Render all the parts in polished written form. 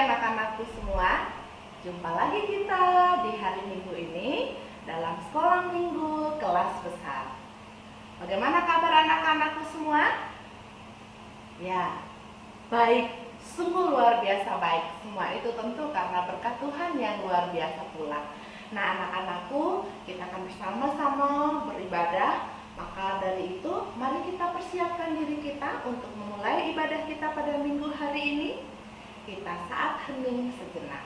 anak-anakku semua, jumpa lagi kita di hari Minggu ini dalam sekolah minggu kelas besar. Bagaimana kabar anak-anakku semua? Ya, baik, sungguh luar biasa baik. Semua itu tentu karena berkat Tuhan yang luar biasa pula. Nah anak-anakku, kita akan bersama-sama beribadah. Maka dari itu, mari kita persiapkan diri kita untuk memulai ibadah kita pada minggu hari ini. Kita saat hening sejenak.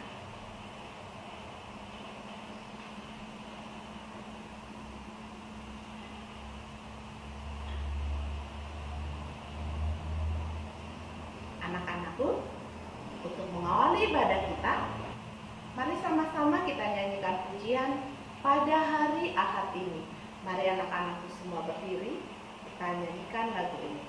Anak-anakku, untuk mengawali ibadah kita, mari sama-sama kita nyanyikan pujian pada hari Ahad ini. Mari anak-anakku semua berdiri, kita nyanyikan lagu ini.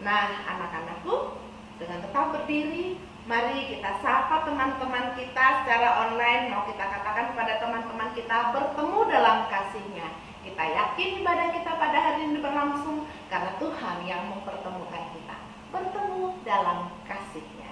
Nah, anak-anakku, dengan tetap berdiri, mari kita sapa teman-teman kita secara online. Mau kita katakan kepada teman-teman kita, bertemu dalam kasih-Nya. Kita yakin ibadah kita pada hari ini berlangsung karena Tuhan yang mempertemukan kita. Bertemu dalam kasih-Nya.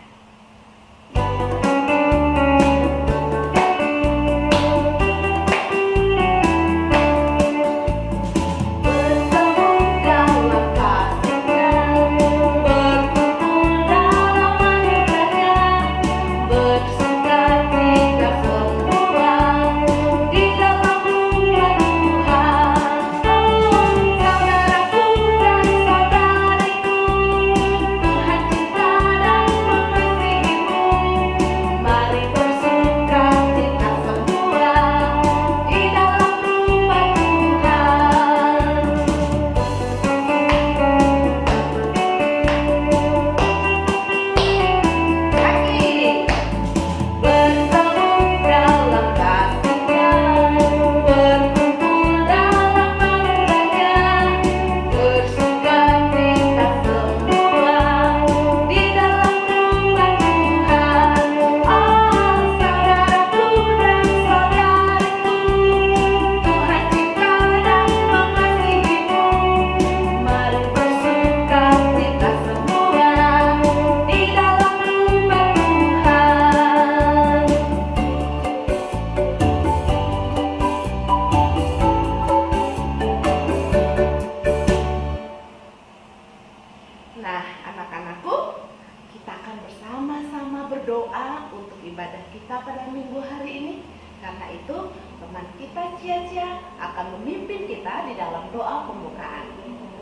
Nah, anak-anakku, kita akan bersama-sama berdoa untuk ibadah kita pada minggu hari ini. Karena itu, teman kita Cia-Cia akan memimpin kita di dalam doa pembukaan.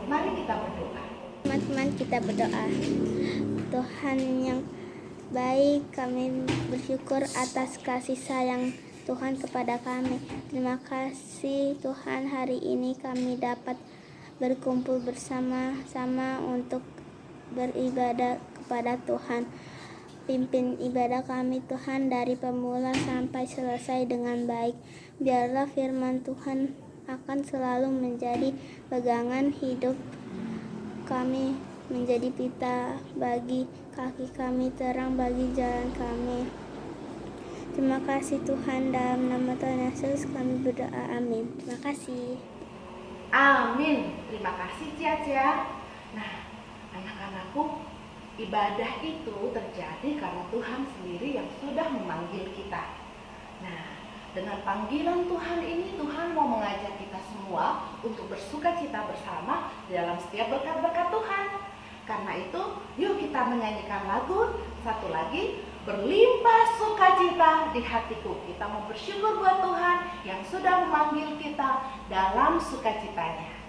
Mari kita berdoa. Teman-teman, kita berdoa. Tuhan yang baik, kami bersyukur atas kasih sayang Tuhan kepada kami. Terima kasih Tuhan, hari ini kami dapat berkumpul bersama-sama untuk beribadah kepada Tuhan. Pimpin ibadah kami Tuhan dari pemula sampai selesai dengan baik. Biarlah firman Tuhan akan selalu menjadi pegangan hidup kami, menjadi pita bagi kaki kami, terang bagi jalan kami. Terima kasih Tuhan, dalam nama Tuhan Yesus kami berdoa, amin. Terima kasih. Amin. Terima kasih Cia-Cia. Nah, anak-anakku, ibadah itu terjadi karena Tuhan sendiri yang sudah memanggil kita. Nah, dengan panggilan Tuhan ini, Tuhan mau mengajak kita semua untuk bersukacita bersama dalam setiap berkat-berkat Tuhan. Karena itu, yuk kita menyanyikan lagu satu lagi, berlimpah sukacita di hatiku. Kita mau bersyukur buat Tuhan yang sudah memanggil kita dalam sukacitanya.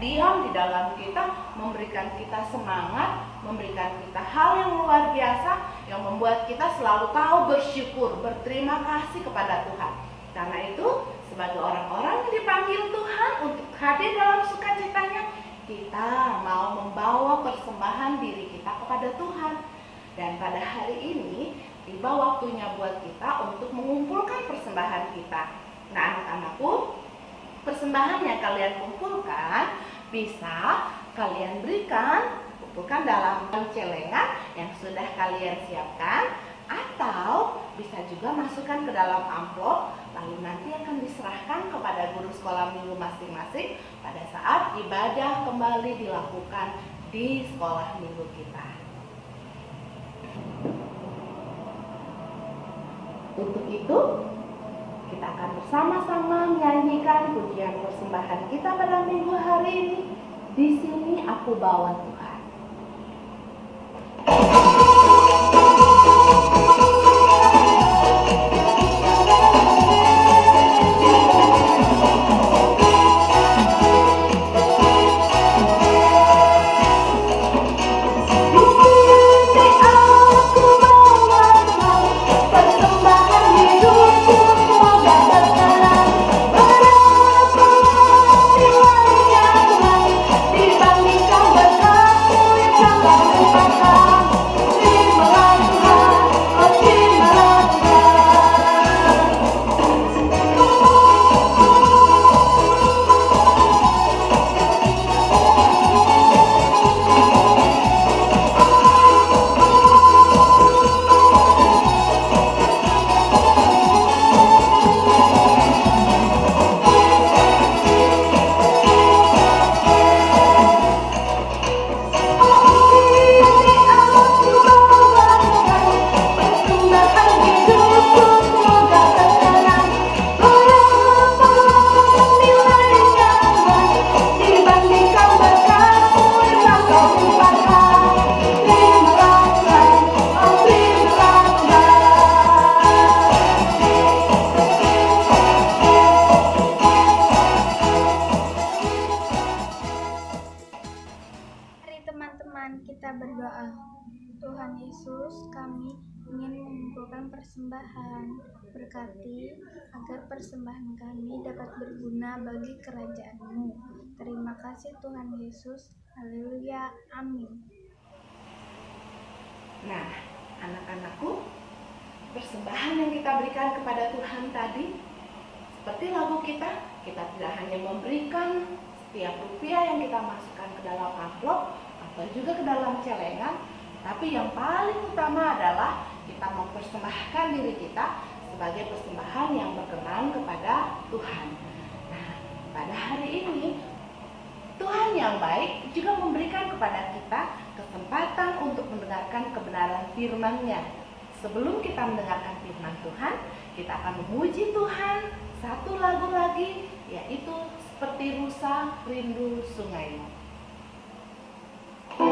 diam di dalam kita, memberikan kita semangat, memberikan kita hal yang luar biasa yang membuat kita selalu tahu bersyukur, berterima kasih kepada Tuhan. Karena itu, sebagai orang-orang yang dipanggil Tuhan untuk hadir dalam sukacitanya, kita mau membawa persembahan diri kita kepada Tuhan. Dan pada hari ini, tiba waktunya buat kita untuk mengumpulkan persembahan kita. Nah, anak-anakku, persembahan yang kalian kumpulkan bisa kalian kumpulkan dalam celengan yang sudah kalian siapkan, atau bisa juga masukkan ke dalam amplop, lalu nanti akan diserahkan kepada guru sekolah minggu masing-masing pada saat ibadah kembali dilakukan di sekolah minggu kita. Untuk itu, kita akan bersama-sama menyanyikan pujian persembahan kita pada minggu hari ini. Di sini aku bawa Tuhan. Kita berdoa. Tuhan Yesus, kami ingin mengumpulkan persembahan. Berkati agar persembahan kami dapat berguna bagi kerajaan-Mu. Terima kasih Tuhan Yesus. Haleluya. Amin. Nah, anak-anakku, persembahan yang kita berikan kepada Tuhan tadi, seperti lagu kita tidak hanya memberikan setiap rupiah yang kita masukkan ke dalam amplop atau juga ke dalam celengan, tapi yang paling utama adalah kita mempersembahkan diri kita sebagai persembahan yang berkenan kepada Tuhan. Nah, pada hari ini Tuhan yang baik juga memberikan kepada kita kesempatan untuk mendengarkan kebenaran firman-Nya. Sebelum kita mendengarkan firman Tuhan, kita akan memuji Tuhan satu lagu lagi, yaitu Seperti Rusa Rindu Sungaimu. Kau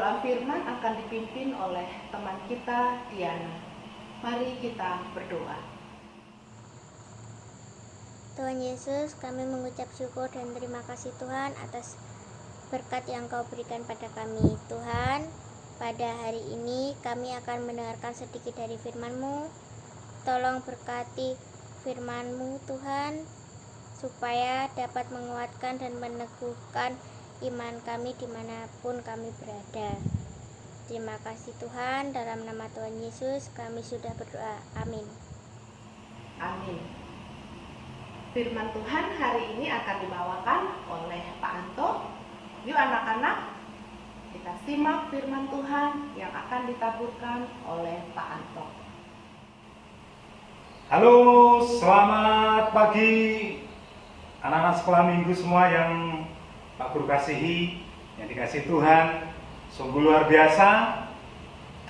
doa firman akan dipimpin oleh teman kita, Diana. Mari kita berdoa. Tuhan Yesus, kami mengucap syukur dan terima kasih Tuhan atas berkat yang Kau berikan pada kami. Tuhan, pada hari ini kami akan mendengarkan sedikit dari firman-Mu. Tolong berkati firman-Mu Tuhan, supaya dapat menguatkan dan meneguhkan iman kami dimanapun kami berada. Terima kasih Tuhan, dalam nama Tuhan Yesus kami sudah berdoa. Amin. Amin. Firman Tuhan hari ini akan dibawakan oleh Pak Anto. Yuk anak-anak, kita simak firman Tuhan yang akan ditaburkan oleh Pak Anto. Halo, selamat pagi anak-anak sekolah minggu semua yang Pak Guru kasihi, yang dikasihi Tuhan. Sungguh luar biasa,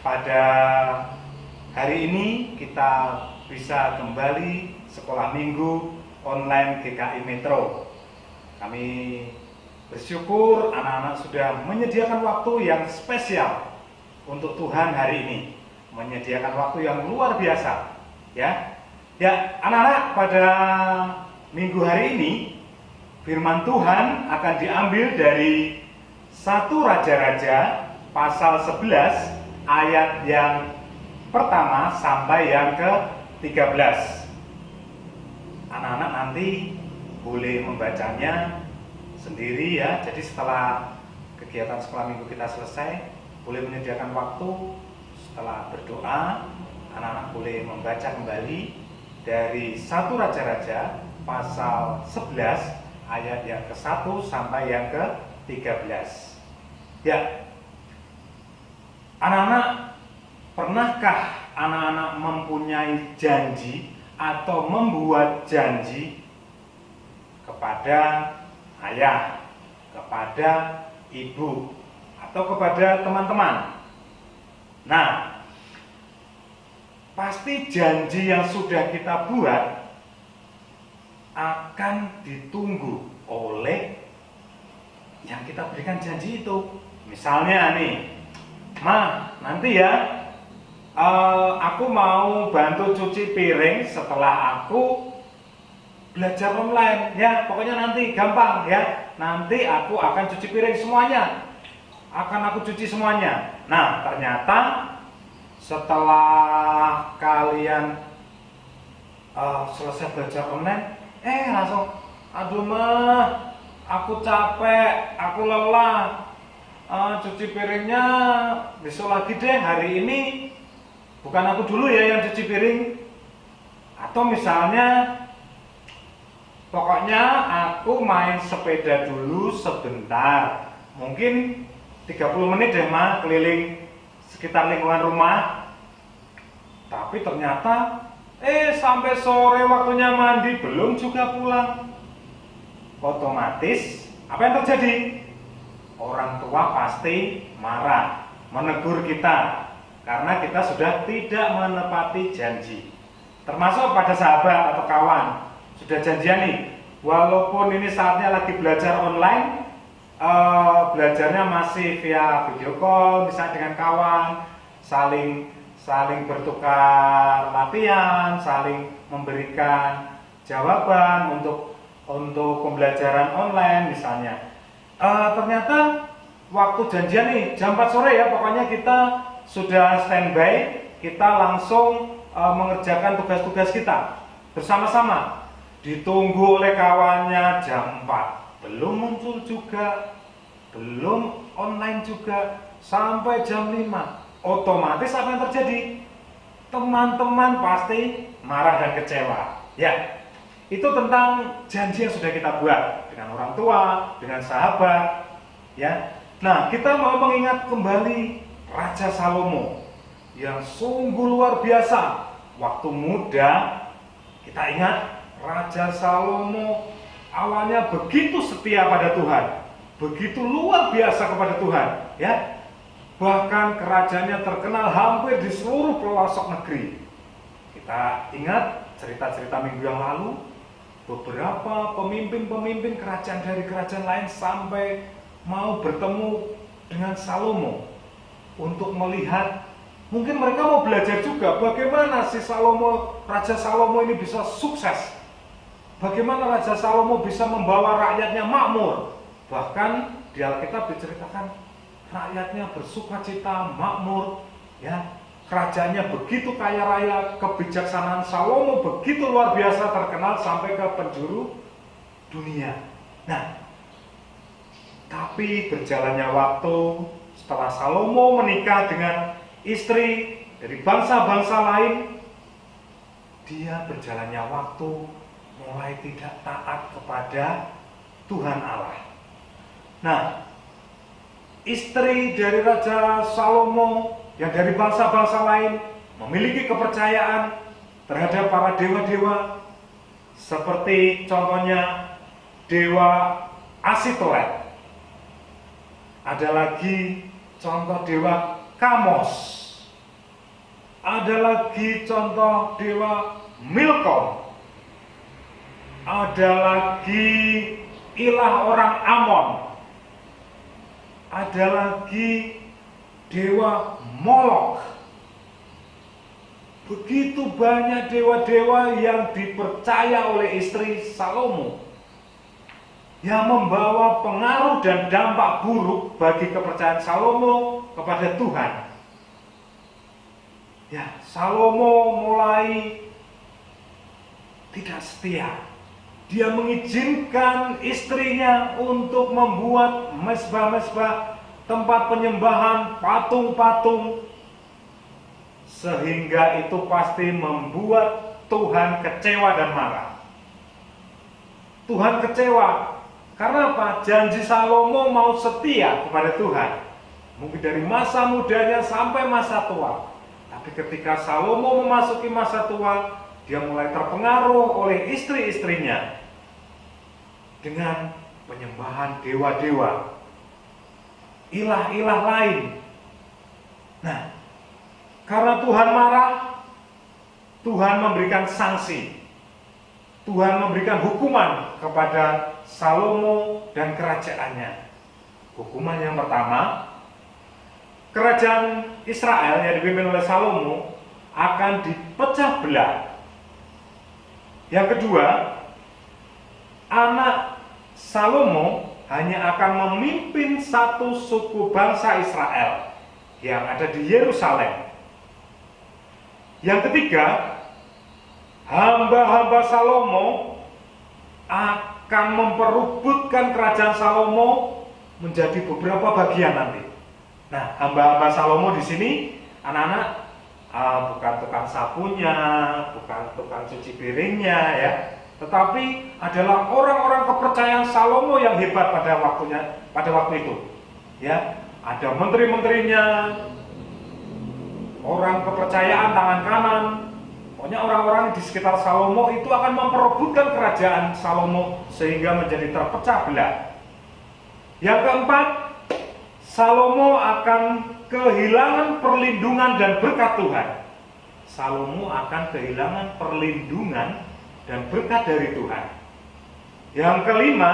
pada hari ini kita bisa kembali sekolah minggu online GKI Metro. Kami bersyukur anak-anak sudah menyediakan waktu yang spesial untuk Tuhan hari ini, menyediakan waktu yang luar biasa, ya. Ya, anak-anak, pada minggu hari ini firman Tuhan akan diambil dari 1 Raja-Raja pasal 11 ayat yang pertama sampai yang ke-13. Anak-anak nanti boleh membacanya sendiri ya. Jadi setelah kegiatan sekolah minggu kita selesai, boleh menyediakan waktu setelah berdoa, anak-anak boleh membaca kembali dari 1 Raja-Raja pasal 11 ayat yang ke-1 sampai yang ke-13. Ya, anak-anak, pernahkah anak-anak mempunyai janji atau membuat janji kepada ayah, kepada ibu, atau kepada teman-teman? Nah, pasti janji yang sudah kita buat akan ditunggu oleh yang kita berikan janji itu. Misalnya nih, Ma, nanti ya aku mau bantu cuci piring setelah aku belajar online ya. Pokoknya nanti gampang ya. Nanti aku akan cuci piring semuanya. Akan aku cuci semuanya. Nah, ternyata setelah kalian selesai belajar online, langsung, aduh mah, aku capek, aku lelah, cuci piringnya besok lagi deh, hari ini bukan aku dulu ya yang cuci piring. Atau misalnya, pokoknya aku main sepeda dulu sebentar, mungkin 30 menit deh Ma, keliling sekitar lingkungan rumah. Tapi ternyata sampai sore waktunya mandi belum juga pulang. Otomatis apa yang terjadi? Orang tua pasti marah, menegur kita karena kita sudah tidak menepati janji. Termasuk pada sahabat atau kawan, sudah janjian nih, walaupun ini saatnya lagi belajar online, belajarnya masih via video call, misalnya dengan kawan, saling bertukar latihan, saling memberikan jawaban untuk pembelajaran online misalnya. Ternyata waktu janjian nih jam 4 sore ya, pokoknya kita sudah standby, kita langsung mengerjakan tugas-tugas kita bersama-sama. Ditunggu oleh kawannya jam 4, belum muncul juga, belum online juga, sampai jam 5. Otomatis apa yang terjadi? Teman-teman pasti marah dan kecewa. Ya, itu tentang janji yang sudah kita buat dengan orang tua, dengan sahabat. Ya, nah kita mau mengingat kembali Raja Salomo yang sungguh luar biasa. Waktu muda, kita ingat Raja Salomo awalnya begitu setia pada Tuhan, begitu luar biasa kepada Tuhan. Ya, bahkan kerajaannya terkenal hampir di seluruh pelosok negeri. Kita ingat cerita-cerita minggu yang lalu, beberapa pemimpin-pemimpin kerajaan dari kerajaan lain sampai mau bertemu dengan Salomo. untuk melihat, mungkin mereka mau belajar juga bagaimana si Raja Salomo ini bisa sukses. Bagaimana Raja Salomo bisa membawa rakyatnya makmur. Bahkan di Alkitab diceritakan rakyatnya bersukacita, makmur, ya. Kerajaannya begitu kaya raya, kebijaksanaan Salomo begitu luar biasa, terkenal sampai ke penjuru dunia. Nah, tapi berjalannya waktu, setelah Salomo menikah dengan istri dari bangsa-bangsa lain, dia berjalannya waktu mulai tidak taat kepada Tuhan Allah. Nah, istri dari Raja Salomo yang dari bangsa-bangsa lain memiliki kepercayaan terhadap para dewa-dewa, seperti contohnya dewa Asitoret. Ada lagi contoh dewa Kamos. Ada lagi contoh dewa Milkom. Ada lagi ilah orang Amon. Ada lagi dewa Molok. Begitu banyak dewa-dewa yang dipercaya oleh istri Salomo, yang membawa pengaruh dan dampak buruk bagi kepercayaan Salomo kepada Tuhan. Ya, Salomo mulai tidak setia. Dia mengizinkan istrinya untuk membuat mezbah-mezbah, tempat penyembahan, patung-patung, sehingga itu pasti membuat Tuhan kecewa dan marah. Tuhan kecewa karena apa? Janji Salomo mau setia kepada Tuhan, mungkin dari masa mudanya sampai masa tua. Tapi ketika Salomo memasuki masa tua, dia mulai terpengaruh oleh istri-istrinya dengan penyembahan dewa-dewa, ilah-ilah lain. Nah, karena Tuhan marah, Tuhan memberikan sanksi. Tuhan memberikan hukuman kepada Salomo dan kerajaannya. Hukuman yang pertama, kerajaan Israel yang dipimpin oleh Salomo akan dipecah belah. Yang kedua, anak Salomo hanya akan memimpin satu suku bangsa Israel yang ada di Yerusalem. Yang ketiga, hamba-hamba Salomo akan memperebutkan kerajaan Salomo menjadi beberapa bagian nanti. Nah, hamba-hamba Salomo di sini anak-anak bukan tukang sapunya, bukan tukang cuci piringnya, ya, tetapi adalah orang-orang kepercayaan Salomo yang hebat pada waktu itu. Ya, ada menteri-menterinya, orang kepercayaan tangan kanan. Pokoknya orang-orang di sekitar Salomo itu akan memperebutkan kerajaan Salomo sehingga menjadi terpecah belah. Yang keempat, Salomo akan kehilangan perlindungan dan berkat Tuhan. Salomo akan kehilangan perlindungan dan berkat dari Tuhan. Yang kelima,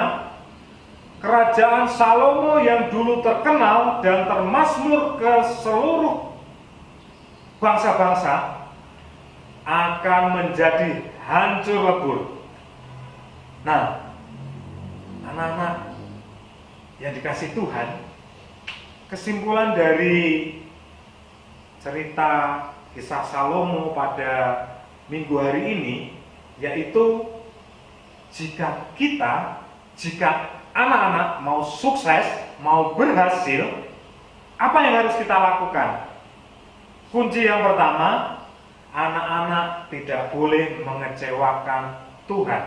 kerajaan Salomo yang dulu terkenal dan termasmur ke seluruh bangsa-bangsa akan menjadi hancur lebur. Nah, anak-anak yang dikasih Tuhan, kesimpulan dari cerita kisah Salomo pada minggu hari ini yaitu jika anak-anak mau sukses, mau berhasil, apa yang harus kita lakukan? Kunci yang pertama, anak-anak tidak boleh mengecewakan Tuhan.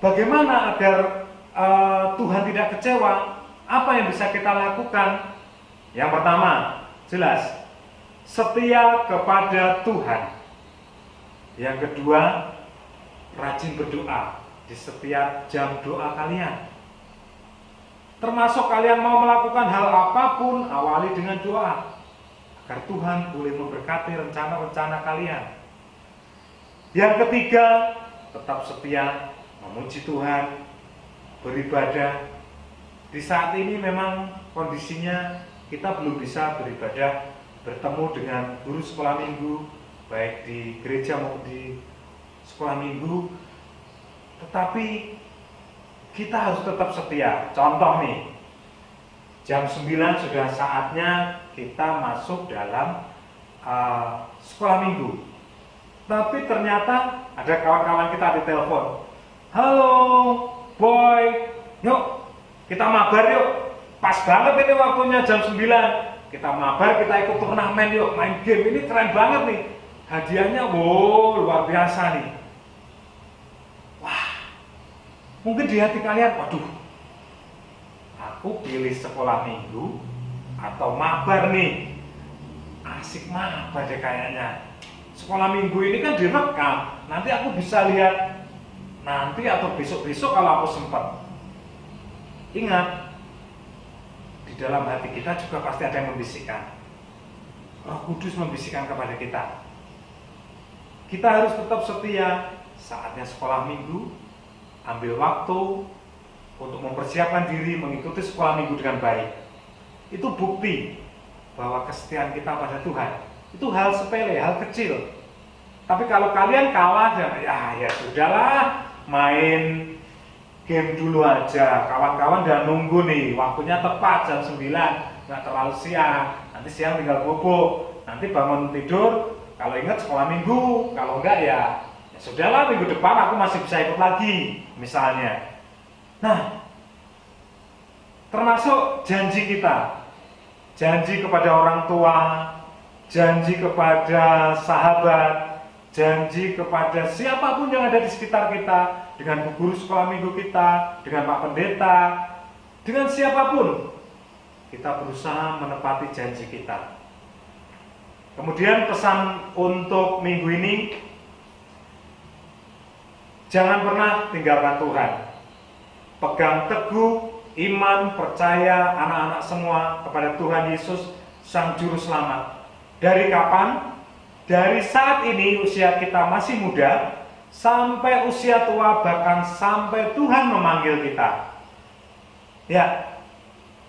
Bagaimana agar Tuhan tidak kecewa? Apa yang bisa kita lakukan? Yang pertama, jelas, setia kepada Tuhan. Yang kedua, rajin berdoa di setiap jam doa kalian. Termasuk kalian mau melakukan hal apapun, awali dengan doa agar Tuhan boleh memberkati rencana-rencana kalian. Yang ketiga, tetap setia memuji Tuhan, beribadah. Di saat ini memang kondisinya kita belum bisa beribadah, bertemu dengan guru sekolah minggu, baik di gereja maupun di sekolah minggu, tetapi kita harus tetap setia. Contoh nih, jam 9 sudah saatnya kita masuk dalam sekolah minggu. Tapi ternyata ada kawan-kawan kita di telepon. Halo, boy, yuk kita mabar yuk. Pas banget ini waktunya jam 9. Kita mabar, kita ikut turnamen yuk, main game. Ini keren banget nih. Hadiahnya, wow, luar biasa nih. Wah, mungkin di hati kalian, waduh, aku pilih sekolah minggu atau mabar nih. Asik mabar deh kayaknya. Sekolah minggu ini kan direkam, nanti aku bisa lihat nanti atau besok-besok kalau aku sempat. Ingat, di dalam hati kita juga pasti ada yang membisikkan. Roh Kudus membisikkan kepada kita. Kita harus tetap setia. Saatnya sekolah minggu, ambil waktu untuk mempersiapkan diri mengikuti sekolah minggu dengan baik. Itu bukti bahwa kesetiaan kita pada Tuhan. Itu hal sepele, hal kecil. Tapi kalau kalian kalah, ya sudahlah, main game dulu aja. Kawan-kawan udah nunggu nih, waktunya tepat jam 9, nggak terlalu siang. Nanti siang tinggal bobo, nanti bangun tidur. Kalau ingat sekolah minggu, kalau enggak ya sudahlah, minggu depan aku masih bisa ikut lagi, misalnya. Nah, termasuk janji kita, janji kepada orang tua, janji kepada sahabat, janji kepada siapapun yang ada di sekitar kita, dengan bu guru sekolah minggu kita, dengan Pak Pendeta, dengan siapapun, kita berusaha menepati janji kita. Kemudian pesan untuk minggu ini, jangan pernah tinggalkan Tuhan. Pegang teguh iman, percaya anak-anak semua kepada Tuhan Yesus, Sang Juru Selamat. Dari kapan? Dari saat ini usia kita masih muda, sampai usia tua, bahkan sampai Tuhan memanggil kita. Ya,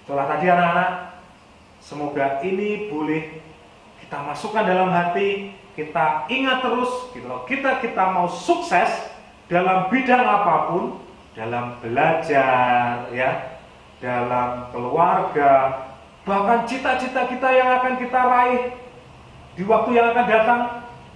itulah tadi anak-anak. Semoga ini boleh kita masukkan dalam hati, kita ingat terus, gitu loh. Kita mau sukses dalam bidang apapun, dalam belajar, ya, dalam keluarga, bahkan cita-cita kita yang akan kita raih di waktu yang akan datang,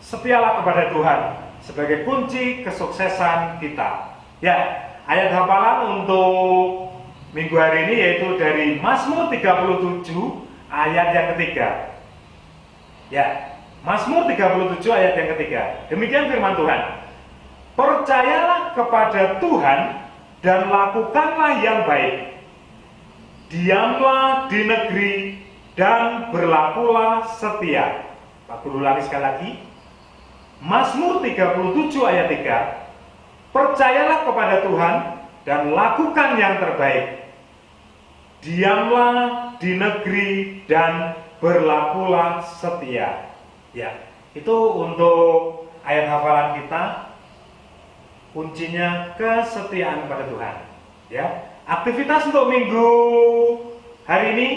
setialah kepada Tuhan sebagai kunci kesuksesan kita. Ya, ayat hafalan untuk minggu hari ini yaitu dari Mazmur 37 ayat yang ketiga. Ya, Mazmur 37 ayat yang ketiga. Demikian firman Tuhan. Percayalah kepada Tuhan dan lakukanlah yang baik. Diamlah di negeri dan berlakulah setia. Pak Guru ulangi sekali lagi. Mazmur 37 ayat 3. Percayalah kepada Tuhan dan lakukan yang terbaik. Diamlah di negeri dan berlakulah setia. Ya, itu untuk ayat hafalan kita. Kuncinya kesetiaan kepada Tuhan. Ya, aktivitas untuk minggu hari ini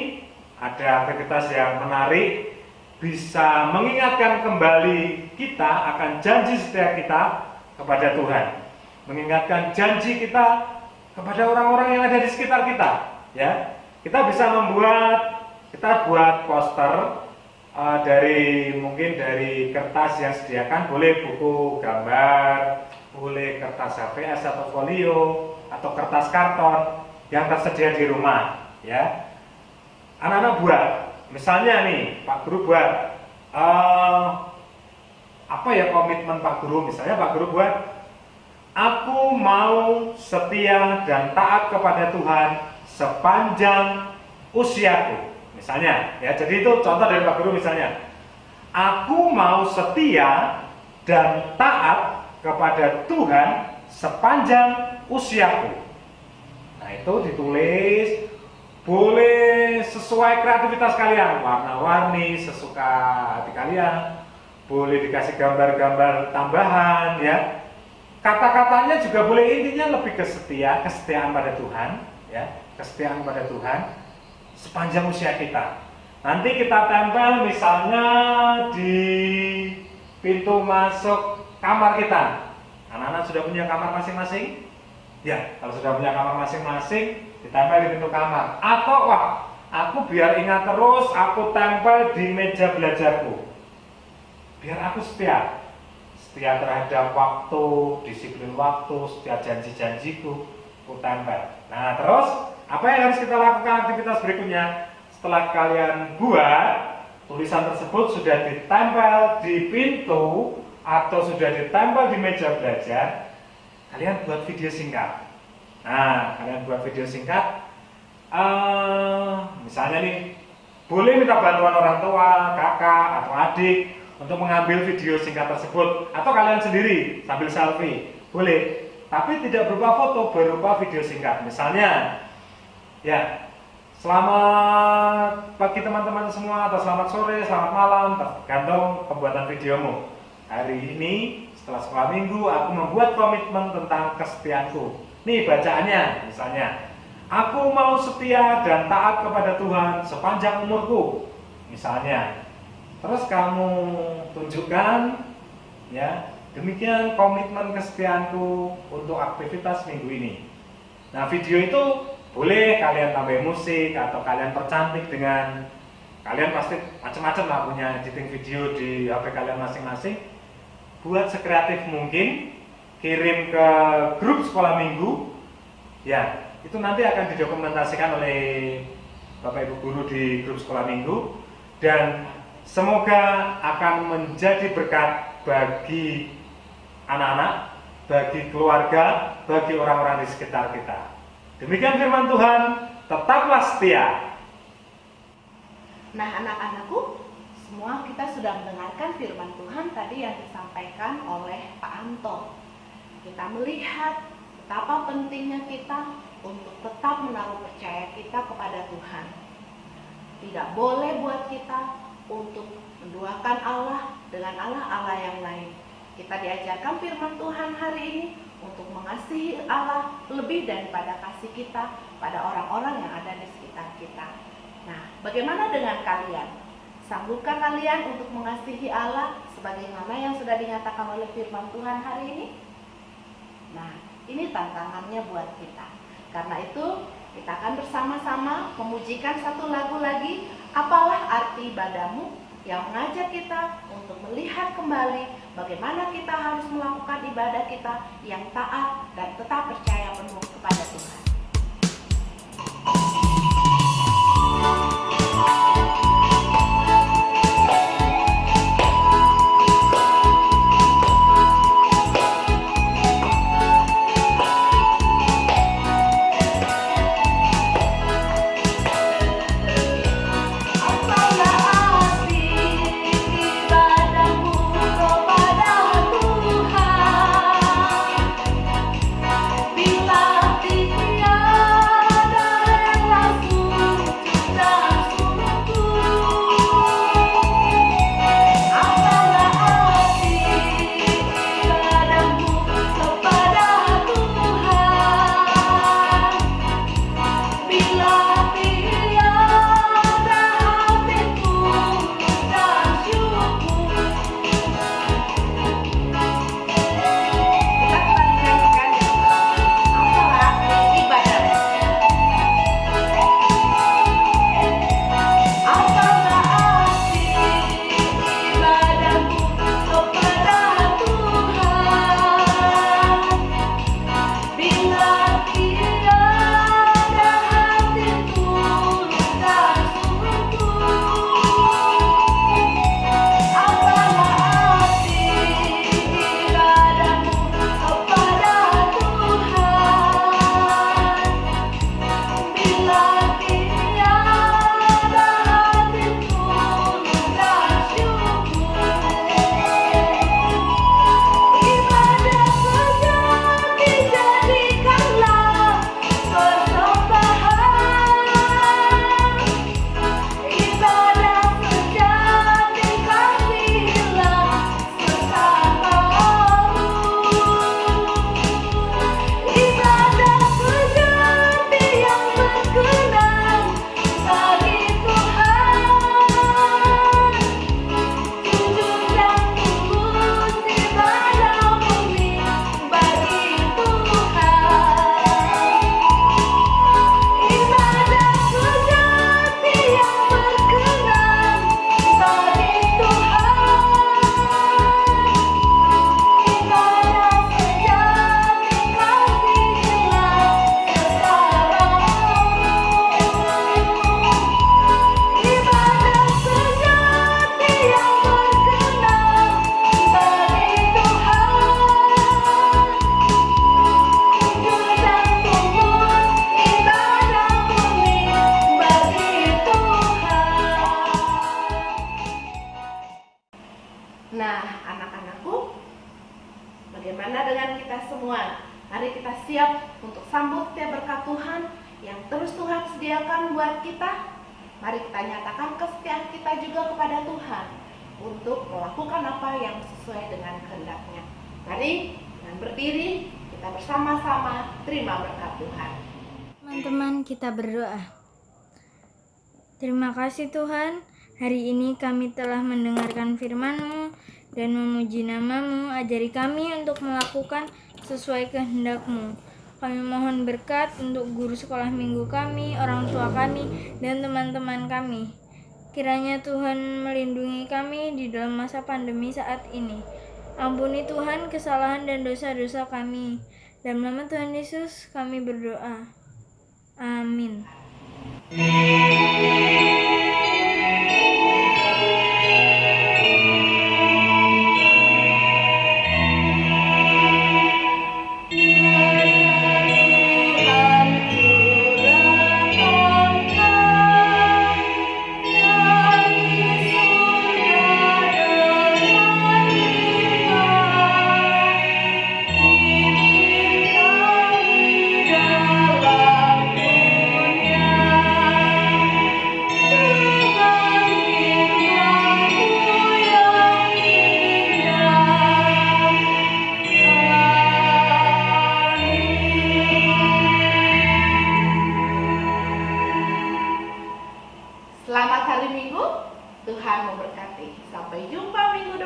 ada aktivitas yang menarik, bisa mengingatkan kembali kita akan janji setia kita kepada Tuhan, mengingatkan janji kita kepada orang-orang yang ada di sekitar kita. Ya, kita bisa kita buat poster mungkin dari kertas yang sediakan, boleh buku gambar, boleh kertas HVS atau folio, atau kertas karton yang tersedia di rumah. Ya, anak-anak buat, misalnya nih Pak Guru buat komitmen Pak Guru. Misalnya Pak Guru buat, aku mau setia dan taat kepada Tuhan sepanjang usiaku. Misalnya, ya, jadi itu contoh dari Pak Guru. Misalnya, aku mau setia dan taat kepada Tuhan sepanjang usiaku. Nah, itu ditulis, boleh sesuai kreativitas kalian, warna-warni sesuka hati kalian, boleh dikasih gambar-gambar tambahan, ya. Kata-katanya juga boleh, intinya lebih kesetiaan pada Tuhan, ya, kesetiaan pada Tuhan sepanjang usia kita. Nanti kita tempel misalnya di pintu masuk kamar kita. Anak-anak sudah punya kamar masing-masing? Ya, kalau sudah punya kamar masing-masing, ditempel di pintu kamar. Atau wah, aku biar ingat terus, aku tempel di meja belajarku. Biar aku setia terhadap waktu, disiplin waktu, setia janji-janjiku, aku tempel. Nah, terus apa yang harus kita lakukan aktivitas berikutnya? Setelah kalian buat, tulisan tersebut sudah ditempel di pintu atau sudah ditempel di meja belajar, kalian buat video singkat. Nah, kalian buat video singkat. Misalnya nih, boleh minta bantuan orang tua, kakak, atau adik untuk mengambil video singkat tersebut. Atau kalian sendiri sambil selfie, boleh. Tapi tidak berupa foto, berupa video singkat. Misalnya, ya, selamat pagi teman-teman semua, atau selamat sore, selamat malam, tergantung pembuatan videomu. Hari ini setelah sekolah minggu aku membuat komitmen tentang kesetiaanku. Nih bacaannya, misalnya, aku mau setia dan taat kepada Tuhan sepanjang umurku. Misalnya, terus kamu tunjukkan, ya, demikian komitmen kesetiaanku untuk aktivitas minggu ini. Nah, video itu boleh kalian tambah musik atau kalian percantik dengan, kalian pasti macam-macam lah punya editing video di HP kalian masing-masing. Buat sekreatif mungkin, kirim ke grup sekolah minggu. Ya, itu nanti akan didokumentasikan oleh Bapak Ibu guru di grup sekolah minggu, dan semoga akan menjadi berkat bagi anak-anak, bagi keluarga, bagi orang-orang di sekitar kita. Demikian firman Tuhan, tetaplah setia. Nah, anak-anakku, semua kita sudah mendengarkan firman Tuhan tadi yang disampaikan oleh Pak Anto. Kita melihat betapa pentingnya kita untuk tetap menaruh percaya kita kepada Tuhan. Tidak boleh buat kita untuk menduakan Allah dengan Allah yang lain. Kita diajarkan firman Tuhan hari ini untuk mengasihi Allah lebih daripada kasih kita pada orang-orang yang ada di sekitar kita. Nah, bagaimana dengan kalian? Sanggupkah kalian untuk mengasihi Allah sebagaimana yang sudah dinyatakan oleh firman Tuhan hari ini? Nah, ini tantangannya buat kita. Karena itu, kita akan bersama-sama memujikan satu lagu lagi, Apalah Arti Ibadahmu, yang mengajak kita untuk melihat kembali bagaimana kita harus melakukan ibadah kita yang taat dan tetap percaya penuh kepada Tuhan. Mari kita siap untuk sambut setiap berkat Tuhan yang terus Tuhan sediakan buat kita. Mari kita nyatakan kesetiaan kita juga kepada Tuhan untuk melakukan apa yang sesuai dengan kehendak-Nya. Mari dengan berdiri kita bersama-sama terima berkat Tuhan. Teman-teman, kita berdoa. Terima kasih Tuhan, hari ini kami telah mendengarkan firman-Mu dan memuji nama-Mu. Ajari kami untuk melakukan sesuai kehendak-Mu. Kami mohon berkat untuk guru sekolah minggu kami, orang tua kami, dan teman-teman kami. Kiranya Tuhan melindungi kami di dalam masa pandemi saat ini. Ampuni Tuhan kesalahan dan dosa-dosa kami. Dalam nama Tuhan Yesus kami berdoa. Amin. Selamat hari Minggu, Tuhan memberkati. Sampai jumpa minggu